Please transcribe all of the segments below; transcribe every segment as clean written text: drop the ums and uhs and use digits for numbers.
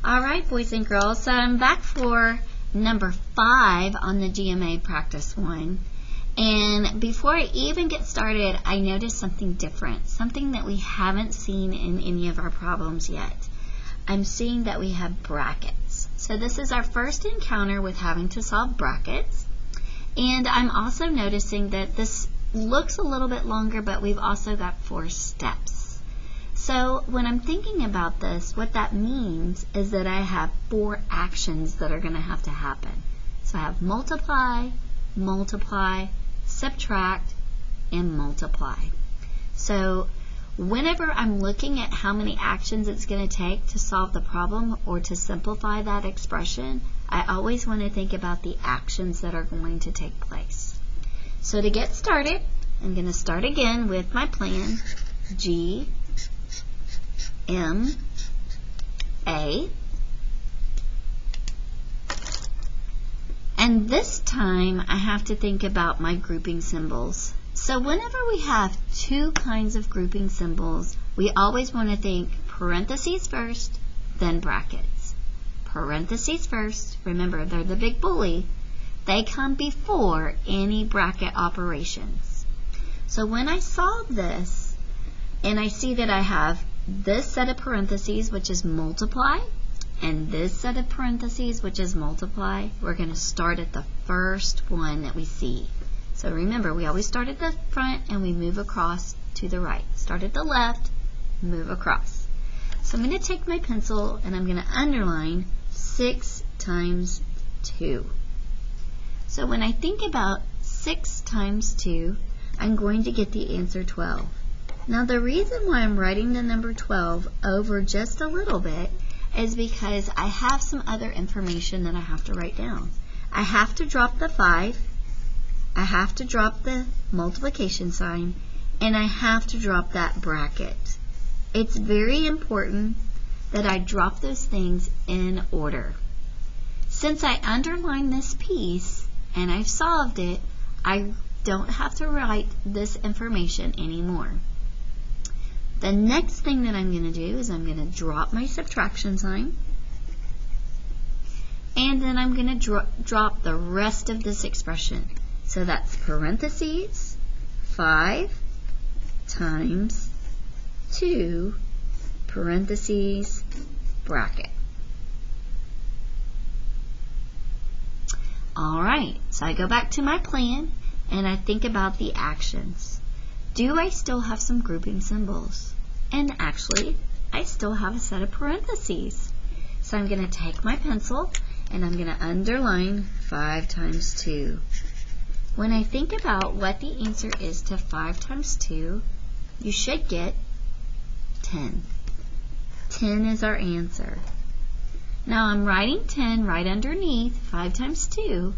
All right, boys and girls, so I'm back for number 5 on the GMA practice 1. And before I even get started, I noticed something different, something that we haven't seen in any of our problems yet. I'm seeing that we have brackets. So this is our first encounter with having to solve brackets. And I'm also noticing that this looks a little bit longer, but we've also got 4 steps. So when I'm thinking about this, what that means is that I have 4 actions that are going to have to happen. So I have multiply, multiply, subtract, and multiply. So whenever I'm looking at how many actions it's going to take to solve the problem or to simplify that expression, I always want to think about the actions that are going to take place. So to get started, I'm going to start again with my plan, GMA. And this time I have to think about my grouping symbols. So whenever we have 2 kinds of grouping symbols, we always want to think parentheses first, then brackets. Parentheses first, remember they're the big bully, they come before any bracket operations. So when I solve this and I see that I have this set of parentheses, which is multiply, and this set of parentheses, which is multiply, we're going to start at the first one that we see. So remember, we always start at the front and we move across to the right. Start at the left, move across. So I'm going to take my pencil and I'm going to underline 6 times 2. So when I think about 6 times 2, I'm going to get the answer 12. Now the reason why I'm writing the number 12 over just a little bit is because I have some other information that I have to write down. I have to drop the 5, I have to drop the multiplication sign, and I have to drop that bracket. It's very important that I drop those things in order. Since I underlined this piece and I've solved it, I don't have to write this information anymore. The next thing that I'm going to do is I'm going to drop my subtraction sign, and then I'm going to drop the rest of this expression. So that's parentheses 5 times 2 parentheses bracket. Alright, so I go back to my plan and I think about the actions. Do I still have some grouping symbols? And actually, I still have a set of parentheses. So I'm going to take my pencil and I'm going to underline 5 times 2. When I think about what the answer is to 5 times 2, you should get 10. 10 is our answer. Now I'm writing 10 right underneath 5 times 2.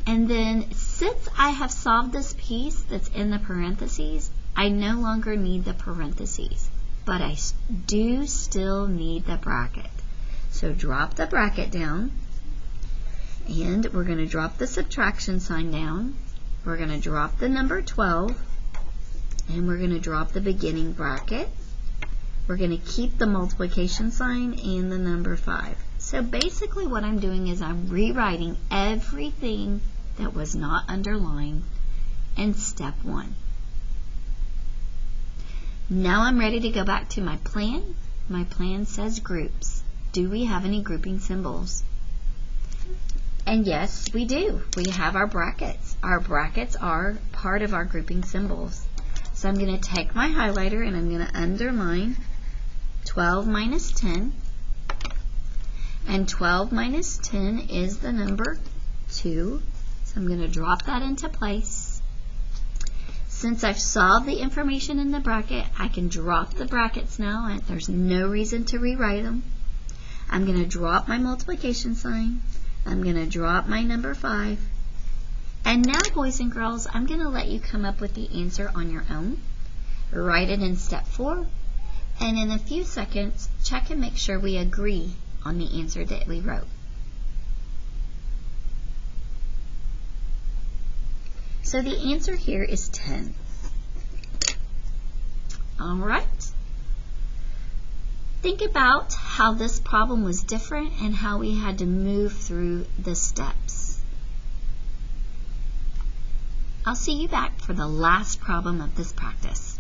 And then since I have solved this piece that's in the parentheses, I no longer need the parentheses, but I do still need the bracket. So drop the bracket down, and we're going to drop the subtraction sign down. We're going to drop the number 12, and we're going to drop the beginning bracket. We're going to keep the multiplication sign and the number 5. So basically what I'm doing is I'm rewriting everything that was not underlined in step 1. Now I'm ready to go back to my plan. My plan says groups. Do we have any grouping symbols? And yes, we do. We have our brackets. Our brackets are part of our grouping symbols. So I'm going to take my highlighter and I'm going to underline 12 minus 10. And 12 minus 10 is the number 2. So I'm going to drop that into place. Since I've solved the information in the bracket, I can drop the brackets now, and there's no reason to rewrite them. I'm going to drop my multiplication sign. I'm going to drop my number 5. And now, boys and girls, I'm going to let you come up with the answer on your own. Write it in step 4. And in a few seconds, check and make sure we agree on the answer that we wrote. So the answer here is 10. All right. Think about how this problem was different and how we had to move through the steps. I'll see you back for the last problem of this practice.